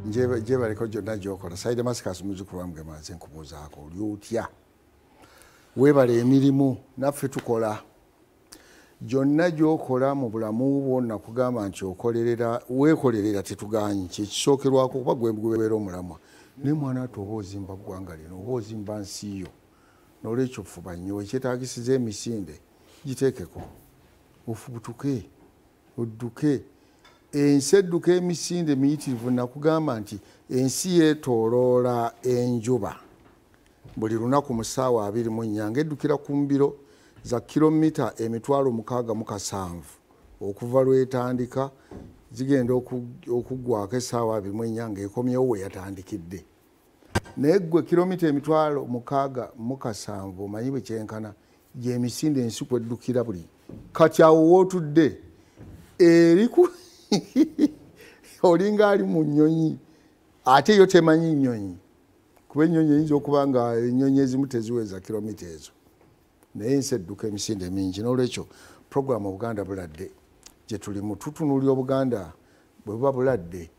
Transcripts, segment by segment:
nje baliko gyonna gyokola Saida Maskas muzukulu wange maze nkubuuzaako oli otya weebale emirimu naffe tukola gyonna gyokola mu bulamu bwo nakugamba nti okolerera weekolerera tetuganyi kyekisookerwako kuba gwe gubeera omulamwa naye mwana ate oba ozimba ggwanga lino oba ozimba nsi yo n'olwekyo fuba nnyo ekyetaagisiza emisinde giteekeko ofubutuke odduke ensi edduka emisinde miyitirivu nakugamba nti ensi yeetooloola enjuba buli lunaku mu ssaawa 24 ng'eddukira ku mbiro za kilomita 670 okuva lwetandika zigenda okuggwako essaawa 24 ng'ekomyewo we yatandikidde naye ggwe kilomita 670 omanyi bwe kyenkana gy'emisinde ensi kweddukira buli kati awo wootudde eriku olinga ali mu nnyonyi ate yo temanyi nnyonyi kuba ennyonyi eyinza okuba nga ennyonyi ezimu teziweza kilomita ezo naye ensi edduka emisinde mingi n'olwekyo puroguramu Obuganda Buladde gye tulimu tutunuulira Obuganda bwe buba buladde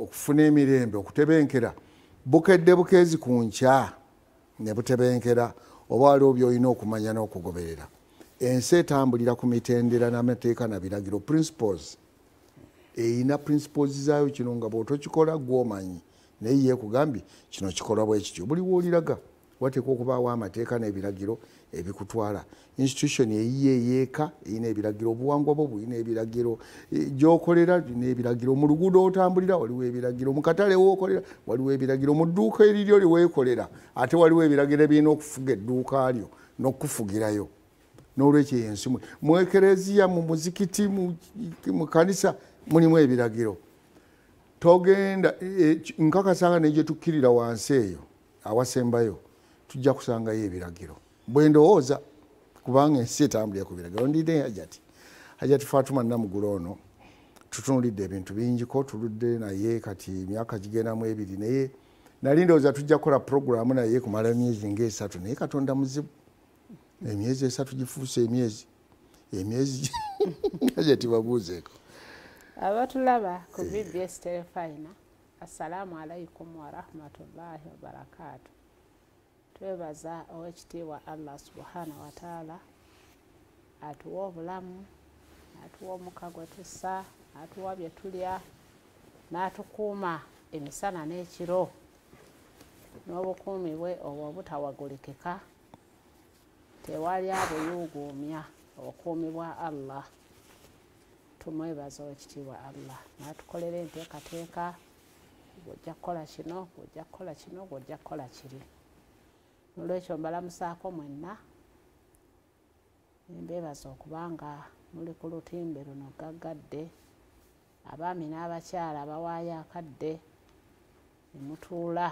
okufuna emirembe okutebenkera bukedde bukeezi ku nkya ne butebenkera oba waliwo by'olina okumanya n'okugoberera ensi etambulira ku mitendera n'amateeka na biragiro principles eyina principles zaayo kino nga bw'otokikola gw'omanyi naye yeekugambye kino kikolwa bwe kityo buli wooliraga wateekwa okubaawo amateeka n'ebiragiro ebikutwala institution eyiye eyeeka eyina ebiragiro obuwangwa bwo buyina ebiragiro gy'okolera n'ebiragiro mu luguudo otambulira waliwo ebiragiro mu katale wookolera waliwo ebiragiro mu dduuka eriryo liweekolera ate waliwo ebiragiro ebirina okufuga edduuka lyo n'okufugirayo n'olwekyo yensi mu ekereziya mu muzikiti mu kanisa mulimu ebiragiro togenda nkakasanga negye tukkirira wansi eyo awasembayo tujja kusangayo ebiragiro bwe ndowooza kubanga ensi etambulira ku biragiro ndidde Hajati Fatuma Namugula ono tutunulidde ebintu bingiko tuludde naye kati emyaka gigendamu 2 naye nali ndowooza tujja kukola puroguramu naye kumala emyezi nga 3 naye Katonda muzibu emyezi 3 gifuuse emyezi Hajati babuuzeeko abatulaba ku BBS Telefina assalamu alaikum wa rahmatullahi wa barakatuh twebaza owekitiibwa Allah subhanahu wa ta'ala atuwa obulamu atuwa omuka gwe tussa atuwa bye tulya n'atukuuma emisana n'ekiro n'obukuumi bwe obwo obutawagulikika tewali abuyuuguumya obukuumi bwa Allah tumwebaza owekitiibwa Allah n'atukolera enteekateeka bw'ojja kukola kino bw'ojja kukola kino bw'ojja kukola kiri olwekyo mbalamusaako mwenna mbeebaza okubanga muli ku lutimbe luno gaggadde abaami n'abakyala abawaayo akadde ne mutuula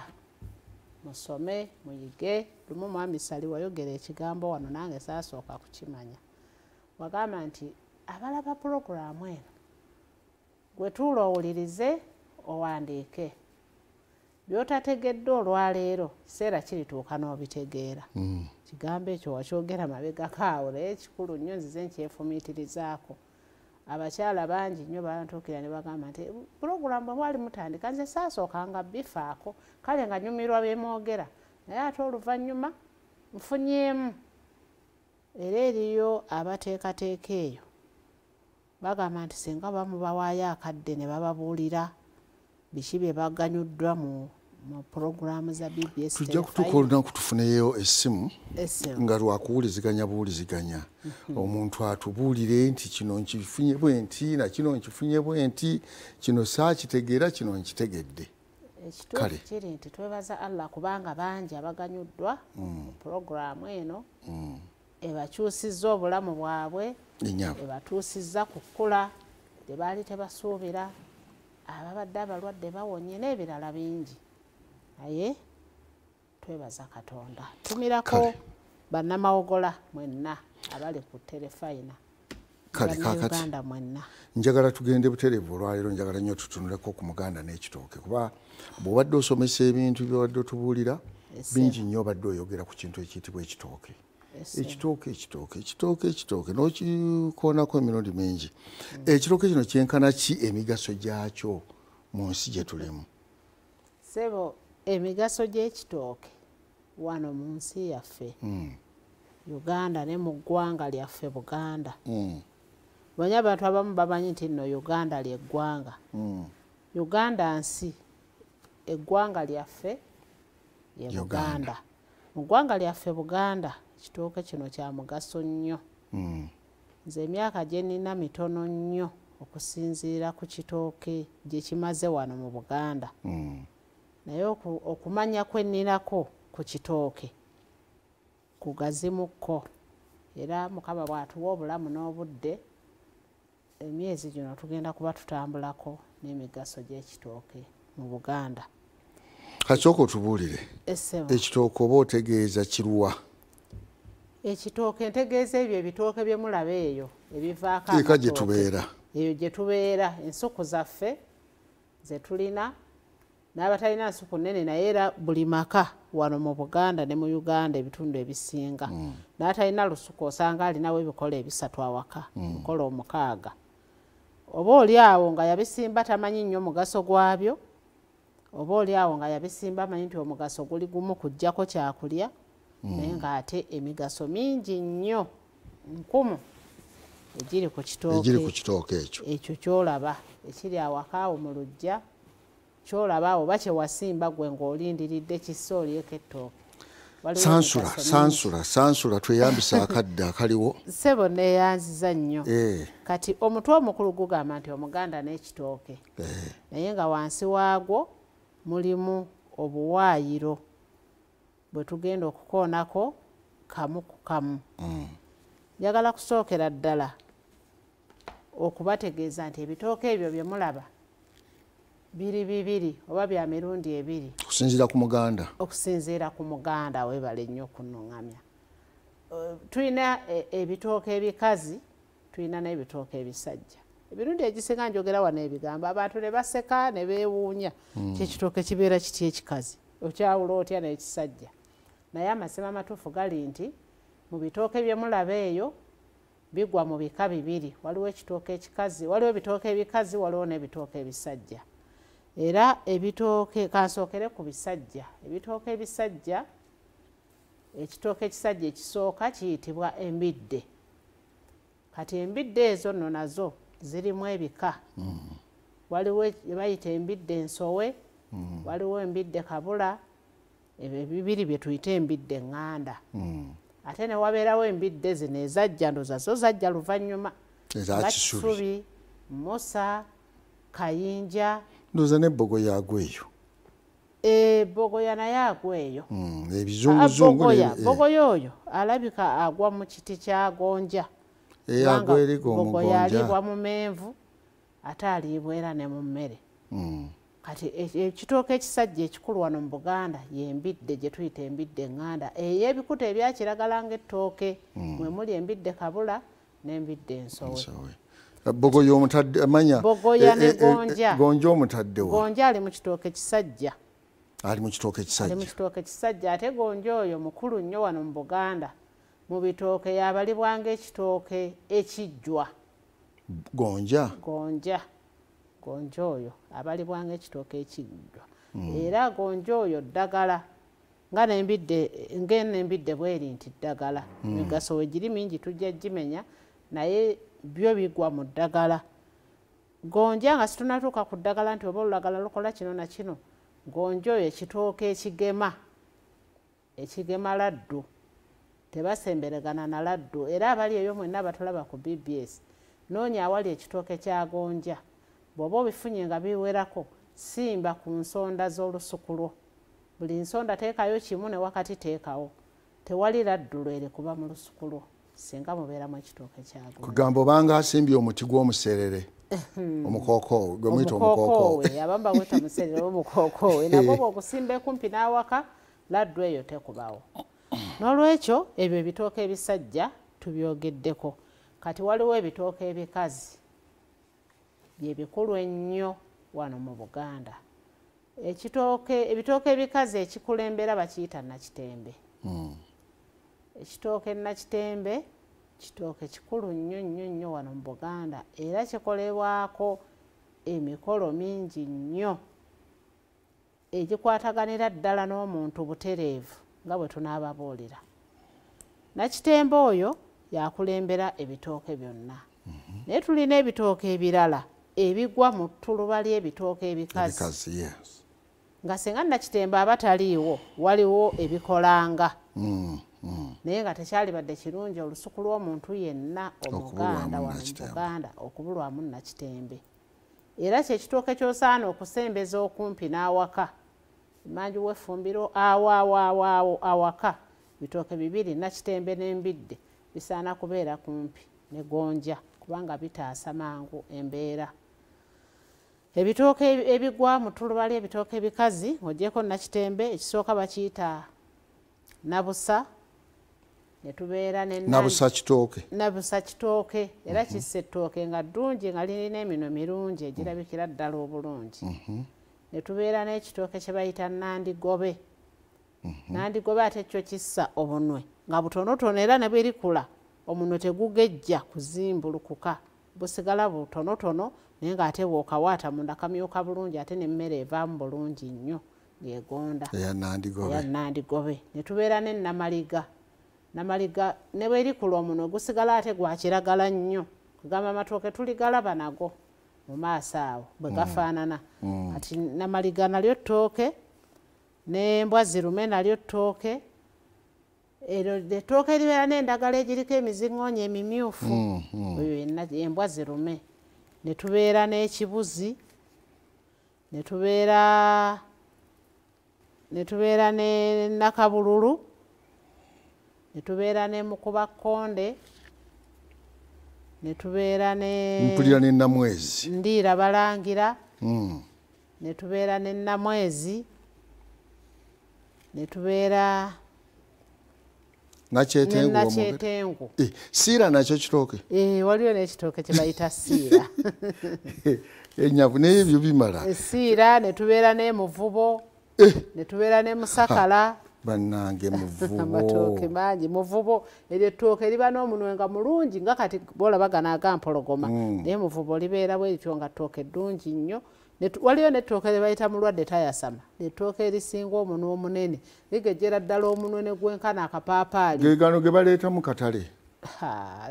musome muyige lumu mwami Sali wayogera ekigambo wano nange saasooka kukimanya wagamba nti abalaba puroguramu eno gwe tuula owulirize owandiike by'otategedde olwaleero kiseera kirituuka n'obitegeera kigambo ekyo wakyogera mabegako awo naye ekikulu nnyo nzize nkyefumiitirizaako abakyala bangi nnyo bantuukira ne bagamba nti puroguramu bwe mwali mutandika nze saasookanga bifaako kale nga nyumirwa bemwogera naye ate oluvannyuma nfunyemu era eriyo abateekateeka eyo bagamba nti singa bamubawaayo akadde ne bababuulira biki bye baganyuddwa mu puroguramu za BBS tujja kutuuka olunaku tufuneyo essimu nga lwakuwuliziganya buwuliziganya omuntu atubuulire nti kino nkifunye bwe nti na kino nkifunye bwe nti kino saakitegeera kino nkitegedde ekituufu kiri nti twebaza Allah kubanga bangi abaganyuddwa mu puroguramu eno ebakyusizza obulamu bwabwe ebatuusizza ku kkula gye baali tebasuubira ababadde abalwadde bawonye n'ebirala bingi naye twebaza Katonda tumirako bannamawogola mwenna abali ku Telefina Uganda mwenna njagala tugende butereevu olwaleero njagala nnyo tutunuleko ku Muganda n'ekitooke kuba bw'obadde osomesa ebintu by'obadde otubuulira bingi nnyo obadde oyogera ku kintu ekiyitibwa ekitooke ekitooke n'okikoonako emirundi mingi ekitooke kino kyenkana ki emigaso gyakyo mu nsi gye tulimu Sebo emigaso gy'ekitooke wano mu nsi yaffe Uganda ne mu ggwanga lyaffe Buganda. Banya abantu abamu bamanyi nti nno Uganda ly'eggwanga. Uganda nsi, eggwanga lyaffe ye Buganda. Mu ggwanga lyaffe Buganda ekitooke kino kya mugaso nnyo. Nze emyaka gye nnina mitono nnyo okusinziira ku kitooke gye kimaze wano mu Buganda. Naye okumanya kwe nninako ku kitooke kugazimukko, era Mukama bw'atuwa obulamu n'obudde emyezi gino tugenda kuba tutambulako n'emigaso gy'ekitooke mu Buganda. Kasooka otubuulire ekitooke oba otegeeza kiruwa? Ekitooke ntegeeza ebyo ebitooke bye mulaba eyo ebivaako eka gye tubeera, eyo gye tubeera, ensuku zaffe ze tulina n'abatalina nsuku nnene naye era buli maka wano mu Buganda ne mu Uganda ebitundu ebisinga n'atalina lusuku osanga alinawo ebikola ebisatu awaka, ebikola 6. Oba oli awo nga yabisimba tamanyi nnyo mugaso gwabyo, oba oli awo nga yabisimba amanyi nti omugaso guli gumu kujjako kyakulya, naye ng'ate emigaso mingi nnyo nkumu egiri ku kitooke ekyo kyolaba ekiri awaka awo mu luggya, kyolaba awo oba kyewasimba gwe ng'olindiridde kisse olyeko ettooke. Sansula tweyambisa akadde akaliwo. Ssebo neeyanziza nnyo. Kati omutwe omukulu gugamba nti Omuganda n'ekitooke, naye nga wansi waagwo mulimu obuwaayiro bwe tugenda okukoonako kamu ku kamu. Njagala kusookera ddala okubategeeza nti ebitooke ebyo bye mulaba biri bibiri oba bya mirundi ebiri okusinziira ku Muganda. Weebale nnyo okunnungamya. Tulina ebitooke ebikazi, tulina n'ebitooke ebisajja. Ebirundi egisinga njogera wano ebigambo abantu ne baseka ne beewuunya kyekitooke kibeera kiti ekikazi, okyawula otya n'ekisajja. Naye amazima amatuufu gali nti mu bitooke bye mulaba eyo bigwa mu bika bibiri. Waliwo ekitooke ekikazi, waliwo ebitooke ebikazi, waliwo n'ebitooke ebisajja. Era ebitooke, kansookere ku bisajja. Ebitooke ebisajja, ekitooke ekisajja ekisooka kiyitibwa embidde. Kati embidde ezo nno nazo zirimu ebika. Waliwo bayita embidde ensowe, waliwo embidde kabula, ebyo bibiri bye tuyita embidde eŋŋanda. Ate ne wabeerawo embidde zino ezajja, ndoza zo zajja luvannyuma nga Kisubi, Musa, Kayinja. Ndoza n'ebbogoya agweyo. Bogoya naye agweyo. Ebizunguzungu. Bogoya oyo alabika agwa mu kiti kya gonja. Bogoya alibwa mu menvu ate alibwa era ne mu mmere. Kati ekitooke ekisajja ekikulu wano mu Buganda y'embidde gye tuyita embidde eŋŋanda ey'ebikuta ebya kiragala ng'ettooke, mwe muli embidde kabula n'embidde ensowe. Bogoya omutadde amanya. Bogoya ne gonja. Gonja omutadde wa. Gonja ali mu kitooke kisajja. Ali mu kitooke kisajja. Ate gonja oyo mukulu nnyo wano mu Buganda. Mu bitooke yabalibwa ng'ekitooke ekijjwa. Gonja oyo abalibwa ng'ekitooke ekijjwa. Era gonja oyo ddagala nga n'embidde bweri nti ddagala. Emigaso we giri mingi tujja gimenya naye byo bigwa mu ddagala. Gonja nga situnatuuka ku ddagala nti oba olulagala lukola kino na kino. Gonja oyo ekitooke ekigema laddu. Tebasemberegana na laddu. Era abali eyo mwenna batulaba ku BBS, noonya awali ekitooke kya gonja. Bw'oba obifunye nga biwerako, simba ku nsonda z'olusuku lwo. Buli nsonda teekayo kimu ne wakati teekawo. Tewali laddu lwere kuba mu lusuku lwo singa mubeeramu ekitooke kya gonja. Kugamba obanga asimbye omuti gw'omuserere. Omukookoowe, gwe muyita omukookoowe. Abamu bagweta muserere omukookoowe. Nagwo bw'ogusimba kumpi n'awaka, laddu eyo tekubawo. N'olwekyo ebyo ebitooke ebisajja tubyogeddeko. Kati waliwo ebitooke ebikazi bye bikulu ennyo wano mu Buganda. Ebitooke ebikazi ekikulembera bakiyita nakitembe. Ekitooke nakitembe kitooke kikulu nnyo wano mu Buganda era kikolebwako emikolo mingi nnyo. egikwataganira ddala n'omuntu butereevu nga bwe tunaababuulira. Nakitembe oyo yakulembera ebitooke byonna. Naye tulina ebitooke ebirala ebigwa mu ttuluba ly'ebitooke ebikazi. Nga singa Nakitembe aba taliiwo waliwo ebikolanga. Naye nga tekyalibadde kirungi olusuku lw'omuntu yenna omuganda wano mu Buganda okubulwamu Nakitembe. Era kyekitooke ky'osaana okusembeza okumpi n'awaka. Emanju w'effumbiro awo awaka. Bitooke bibiri Nakitembe n'embidde bisaana kubeera kumpi ne Gonja kubanga bitaasa mangu embeera. Ebitooke ebigwa mu ttuluba ly'ebitooke ebikazi ng'oggyeko Nakitembe ekisooka bakiyita Nabusa. Ne tubeera ne Nabusa kitooke era kissa ettooke nga ddungi nga lirina emino mirungi egirabikira ddala obulungi. Ne tubeera n'ekitooke kye bayita Nandigobe. Nandigobe ate kyo kissa obunwe nga butonotono era ne bwerikula omunwe tegugejja kuzimbulukuka busigala butonotono naye ng'ate bw'okawaata munda kamyuka bulungi ate n'emmere evaamu bulungi nnyo ng'egonda eya Nandigobe. Ne tubeera ne Namaliga ne bwerikula omunwe gusigala ate gwa kiragala nnyo kugamba amatooke tuligalaba nago mu maaso awo bwe gafaanana. Kati Namaliga nalyo ttooke n'embwa zirume nalyo ttooke. Eryo ettooke eribeera n'endagala egiriko emiziŋŋoonya emimyufu embwa zirume. Ne tubeera n'ekibuzi, ne tubeera ne Nakabululu, ne tubeera ne Mukubakonde, ne tubeera ne mpulira ne Namwezi Ndiira Balangira, ne tubeera ne Namwezi, ne tubeera Nakyetengu. Siira nakyo kitooke. Waliwo n'ekitooke kye bayita Siira. Enyavu n'ebyo bimala. Siira ne tubeera ne Muvubo, ne tubeera ne Musakala. Bannange Muvubo. Amatooke mangi. Muvubo eryo ettooke liba n'omunwe nga mulungi nga kati boolaba gano agampologoma. Naye Muvubo libeera bwe lityo nga ttooke ddungi nnyo. Waliyo n'ettooke lye bayita Mulwadde Tayasama. Ettooke erisinga omunwe omunene ligejjera ddala omunwe ne gwenkana akapaapaali. Ge gano ge baleeta mu katale.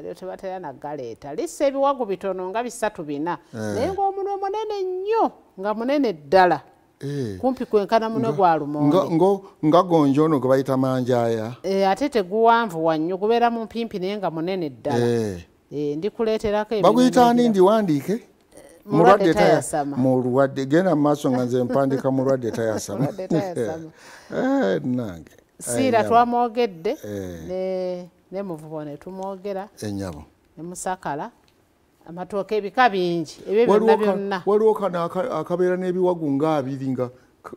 Lyo tebatera naggaleeta. Lissa ebiwagu bitono nga 3-4 naye ng'omunwe munene nnyo nga munene ddala. Kumpi kwenkana munwe gwa lumonde. Nga gonja ono gwe bayita Manjaaya. Ate teguwanvu wannyo gubeera mu mpimpi naye nga munene ddala. Ndikuleeterako baguyita ani ndiwandiike? Mulwadde Tayasama. Mulwadde genda mu maaso nga nze mpandiika Mulwadde Tayasama. Nange. Siira twamwogedde ne Muvubo ne tumwogera. Ennyabo. Ne Musakala. Amatooke ebika bingi ebyo byonna byonna. Waliwo kano akabeera n'ebiwagu nga 2 nga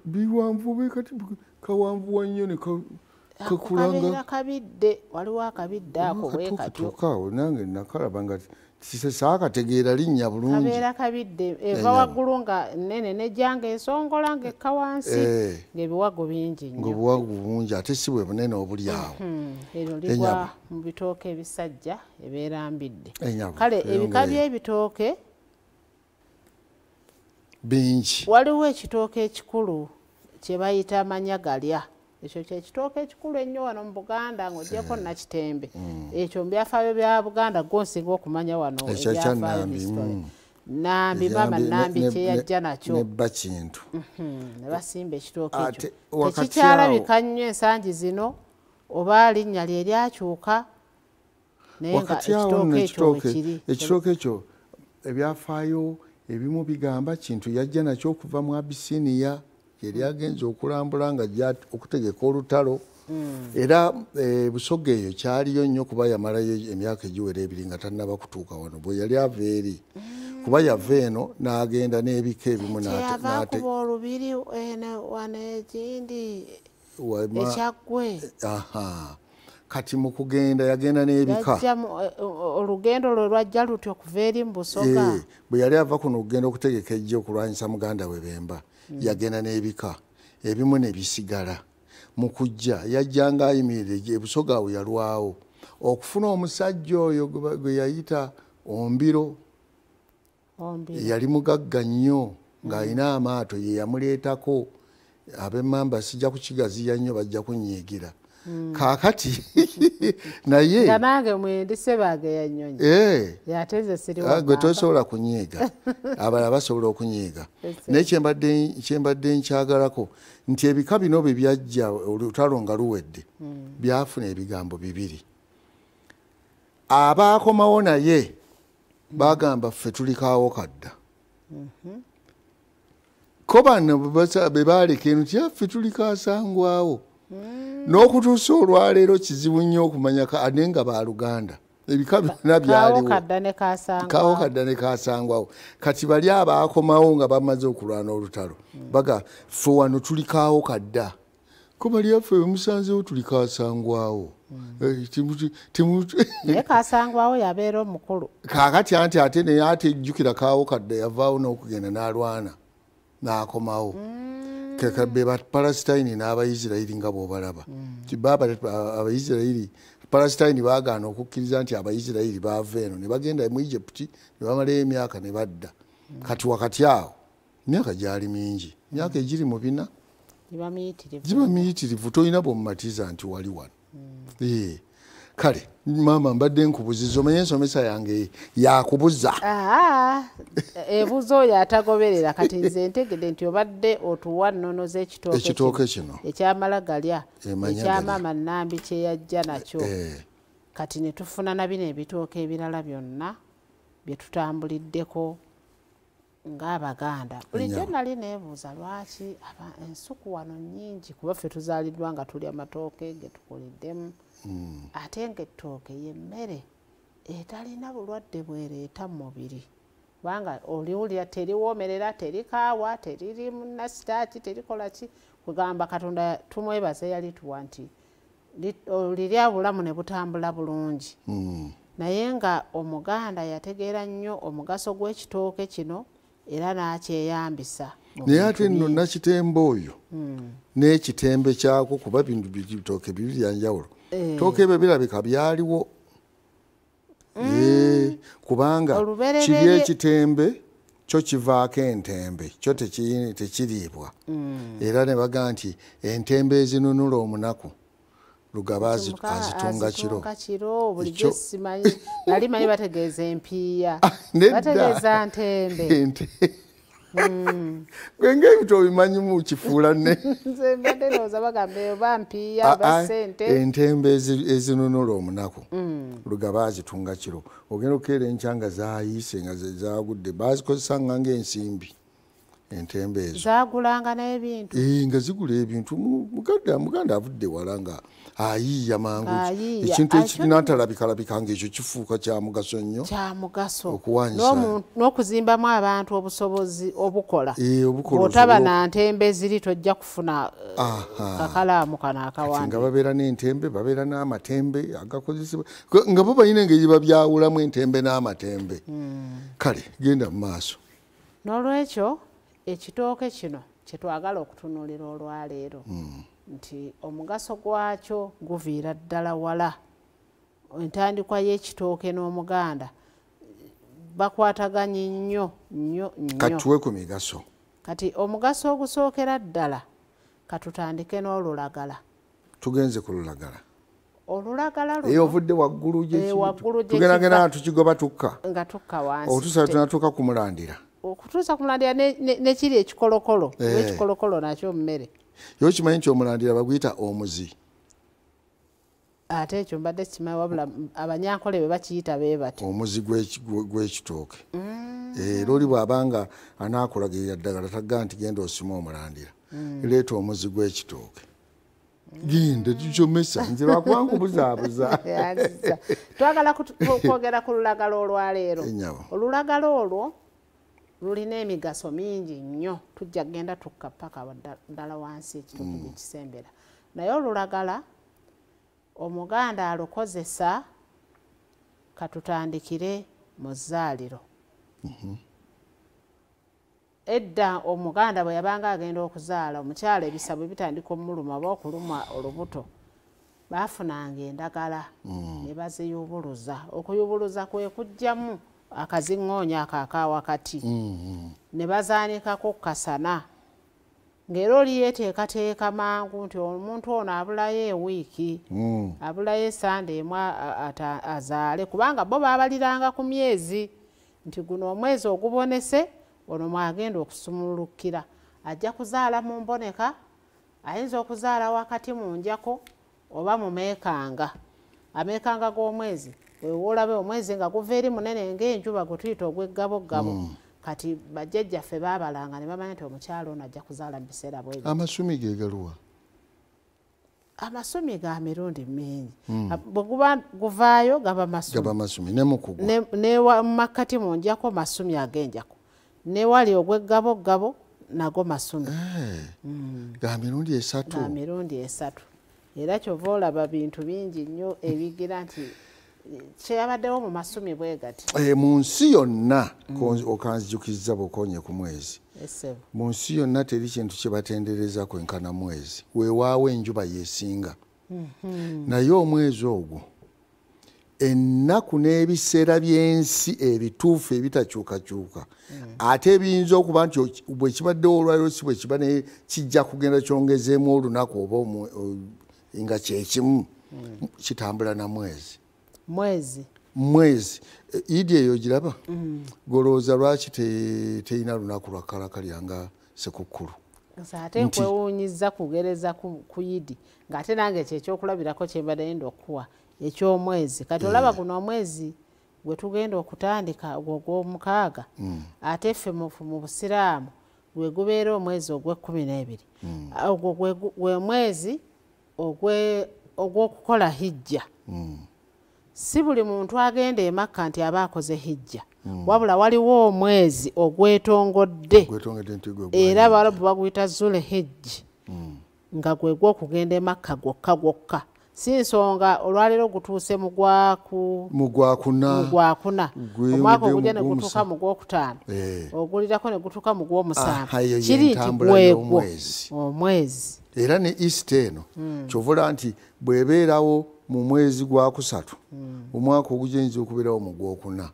biwanvu be kati kawanvu wannyo ne kakulanga. Akabeera kabidde waliwo akabidde ako bwe katyo. Nange nakalaba nga saakategeera linnya bulungi. Kabeera kabidde eva waggulu nga nnene nejjanga ensongola ng'ekka wansi ng'ebiwagu bingi nnyo. Ng'obuwagu bungi ate si bwe bunene obuli awo. Eryo ligwa mu bitooke ebisajja ebeera mbidde. Kale ebika by'ebitooke bingi. Waliwo ekitooke ekikulu kye bayita Manyagalya. Ekyo kyekitooke ekikulu ennyo wano mu Buganda ng'oggyeko Nakitembe. Ekyo mu byafaayo bya Buganda gw'osinga okumanya wano ebyafaayo n'histoire. Nambi maama Nambi kye yajja nakyo. Ne Bakintu. Ne basimba ekitooke ekyo. Tekikyalabika nnyo ensangi zino oba linnya lye lyakyuka naye nga ekitooke ekyo wekiri. Ekitooke ekyo ebyafaayo ebimu bigamba Kintu yajja nakyo okuva mu Abisiniya. Yali agenze okulambula nga ajja okutegeka olutalo. Era Busoga eyo kyaliyo nnyo kuba yamalayo emyaka egiwera 2 nga tannaba kutuuka wano. Bwe yali ava eri kuba yava eno n'agenda n'ebika ebimu n'ate olubiri wano ekindi ekyaggwe. Kati mu kugenda yagenda n'ebika. Olugendo lwe lwajja lutyo okuva eri mu Busoga. Bwe yali ava kuno okugenda okutegeka ejje okulwanyisa muganda we Bemba. Yagenda n'ebika ebimu ne bisigala. Mu kujja yajjanga ayimirire Busoga awo yalwawo okufuna omusajja oyo gwe yayita Ombiro. Yali mugagga nnyo ng'alina amaato ye yamuleetako ab'emmamba sijja kukigaziya nnyo bajja kunyiigira kaakati naye nga nange mwendise bageya nnyonyi yateze siri gwe tosobola kunyiiga abalala basobola okunyiiga naye kyembadde nkyagalako nti ebika bino bwe byajja olutalo nga luwedde byafuna ebigambo bibiri abaakomawo naye bagamba ffe tulikaawo kadda ko bano be baaleka eno tyaffe tulikaasangwawo n'okutuusa olwaleero kizibu nnyo okumanya ate nga baaluganda ebika byonna byaliwo kaawo kadda ne kaasangwawo kati bali abaakomawo nga bamaze okulwana olutalo baga ffe wano tulikaawo kadda ko bali affe bemusanzewo tulikaasangwawo naye kaasangwawo yabeera omukulu kaakati anti ate naye ate ejjukira kaawo kadda yavaawo n'okugenda n'alwana n'akomawo be bapalestine n'abayisirayiri nga bw'obalaba abayisirayiri palestine baagaana okukkiriza nti abayisirayiri baava eno ne bagenda mu Egypt ne bamalayo emyaka ne badda kati wakati awo emyaka gyali mingi emyaka egiri mu 4 giba miyitirivu tolina bwomumatiza nti wali wano kale maama mbadde nkubuziza omanye ensomesa yange yakubuza ebuzo oyo atagoberera kati nze ntegedde nti obadde otuwa nnono z'ekitooke kino ekyamala galya ekyamaama Nambi kyeyajja nakyo kati ne tufuna na bino ebitooke ebirala byonna bye tutambuliddeko ng'Abaganda bulijjo nali neebuuza lwaki ensuku wano nnyingi kuba ffe tuzaaliddwa nga tulya amatooke ge tukuliddemu ate ng'ettooke y'emmere etalina bulwadde bwereeta mu mubiri kubanga oliwulira teriwoomerera terikaawa teririmu nasitaaki terikola ki kugamba Katonda tumwebaze yalituwa nti olirya bulamu ne butambula bulungi naye nga Omuganda yategeera nnyo omugaso gw'ekitooke kino era n'akyeyambisa naye ate nno nakitembe oyo n'ekitembe kyako kuba bintu bitooke bibiri byanjawulo tooke ebyo birabika byaliwo kubanga kiri ekitembe kyo kivaako entembe kyo tekiriibwa era ne baga nti entembe ezinunula omunaku Lugaba azitunga kiro bulijjo simanyi nali manyi bategeeza empiiya bategeeza ntembe gwenge ebito obimanyimu kifuula nze mbadde ndowooza bagamba oba mpiiya oba ssente entembe ezinunula omunaku Lugaba azitunga kiro ogenda okukeera enkya nga zaayise nga zagudde bazikozesa nga ng'ensimbi entembe ezo zagulanga n'ebintu nga zigula ebintu muganda avudde wala nga ayiiya mangu ekintu ekinatalabika ng'ekyo kifuuka kya mugaso nnyo okuwanyisa n'okuzimbamu abantu obusobozi obukola bw'otaba na ntembe ziri tojja kufuna kakalaamu kano akawanda nga babeera n'entembe babeera n'amatembe agakozesebwa nga bo balina engeri babyawulamu entembe n'amatembe kale genda mu maaso n'olwekyo ekitooke kino kye twagala okutunuulira olwaleero nti omugaso gwakyo guviira ddala wala entandikwa y'ekitooke n'Omuganda bakwataganye nnyo katuwe ku migaso kati omugaso ogusookera ddala katutandike n'olulagala tugenze ku lulagala olulagala luno ovudde waggulu tugendagenda tukigoba tukka nga tukka wansi otusala tunatuuka kumulandira okutuusa kumulandira nekiri ekikolokolo ekikolokolo nakyo mmere yo kimanyi nti omulandira baguyita omuzi ate ekyo mbadde kimanyi wabula Abanyankole be bakiyita bee bati omuzi gw'ekitooke era oli bw'abanga anaakulagirira ddagala tagga nti genda osima omulandira leeta omuzi gw'ekitooke genda tukyomesa nze lwakubanga obuzaabuza twagala kwogera ku lulagala olwaleero olulagala olwo lulina emigaso mingi nnyo tujja genda tukka paka ddala wansi ekitooke gyekisembera naye olulagala Omuganda alukozesa katutandikire mu zzaaliro edda Omuganda bwe yabanga agenda okuzaala omukyala ebisabo bitandika omuluma oba okulumwa olubuto baafunanga endagala ne baziyubuluza okuyubuluza kwe kujjamu akaziŋŋoonya ako akawakati ne bazaanikako kasana ng'era oli yeeteekateeka mangu nti omuntu ono abulayo ewiiki abulayo esande emu azaale kubanga bo baabaliranga ku myezi nti guno omwezi ogubonese ono mwagenda okusumulukira ajja kuzaala mu mboneka ayinza okuzaala wakati mu njako oba mu meekanga ameekanga g'omwezi wewoolabe omwezi nga guva eri munene ng'enjuba gwe tuyita ogw'eggabogabo kati bajjajjaffe baabalanga ne bamanya nti omukyalo ono ajja kuzaala mu biseera bwe amasumi ge galuwa amasumi ga mirundi mingi bwe guba guvaayo gaba masumi ne mukugwa ne makkati mu njako masumi ag'enjako ne wali ogw'eggabogabo nago masumi ga mirundi esatu era kyova olaba bintu bingi nnyo ebigira nti kyeyabaddewo mu masumi bwe gati mu nsi yonna okanzijukizza bw'okonye ku mwezi mu nsi yonna teri kintu kye batendereza kwenkana mwezi weewaawo enjuba yeesinga naye omwezi ogwo ennaku n'ebiseera by'ensi ebituufu ebitakyukakyuka ate ebiyinza okuba nti bwe kibaddewo olwaliro si bwe kiba ne kijja kugenda kyongezeemu olunaku oba nga kyekimu kitambula na mwezi idi eyo giraba golooza lwaki teyina lunaku lwa kalakalya nga sekukkulu ate nkwewuunyiza kugereza ku idi ng'ate nange kyekyokulabirako kyembadde yinda okuwa eky'omwezi kati olaba guno omwezi gwe tugenda okutandika ogw'omukaaga ate ffe mu busiraamu gwe gubeera omwezi ogw'e12 ogwo gwe mwezi ogw'okukola hijja si buli muntu agenda e Makka nti aba akoze hijja wabula waliwo omwezi ogwetongodde era Abarabu baguyita Zul Hijja nga gwe gw'okugenda e Makka gwokka si nsonga olwaleero gutuuse mu gwakuna omwaka ogujja ne gutuuka mu gwokutaano ogulirako ne gutuuka mu gw'omusanvu kiri nti gwegwo omwezi era ne East eno kyovula nti bw'ebeerawo mu mwezi gwa kusatu omwaka oguyinza okubeerawo mu gwokuna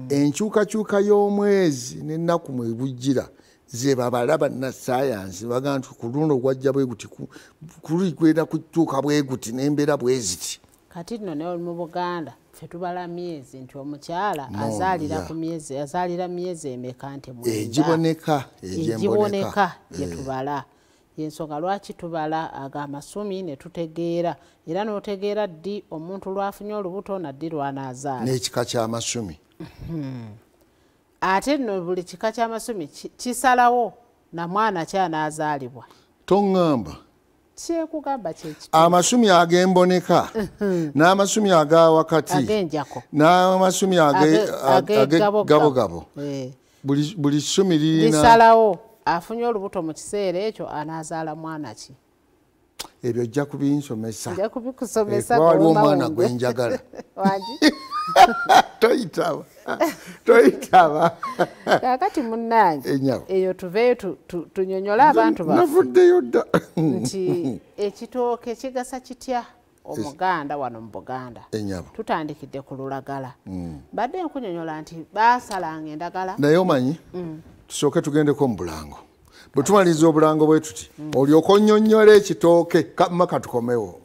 enkyukakyuka y'omwezi n'ennaku mwe bujjira ze babala bannassaayansi bagaa nti ku luno gwajja bwe guti kulikwenda kutuuka bwe guti n'embeera bwe ziti kati nno ne mu Buganda ffe tubala myezi nti omukyala azaalira myezi emeka nti egiboneka gye tubala yensonga lwaki tubala ag'amasumi ne tutegeera era n'otegeera ddi omuntu lwafunye olubuto naddi lw'anaazaala n'ekika ky'amasumi ate nno buli kika ky'amasumi kisalawo na mwana kyanaazaalibwa toŋŋamba kyekugamba kyeki amasumi ag'emboneka n'amasumi aga wakati ag'enjako n'amasumi ag'egabogabo buli sumi lisalawo afunye olubuto mu kiseera ekyo anaazaala mwana ki ebyo ojja kubinsomesa ojja kubikusomesa waliwo omwana gwe njagala toyitaba kaakati munnange eyo tuveeyo tunyonyole abantu navuddeyo dda nti ekitooke kigasa kitya omuganda wano mu Buganda tutandikidde ku lulagala badde nkunyonyola nti baasalanga endagala naye omanyi tusooke tugendeko mu bulango bwe tumaliriza obulango bwe tuti olyoka onnyonnyola ekitooke kamma katukomewo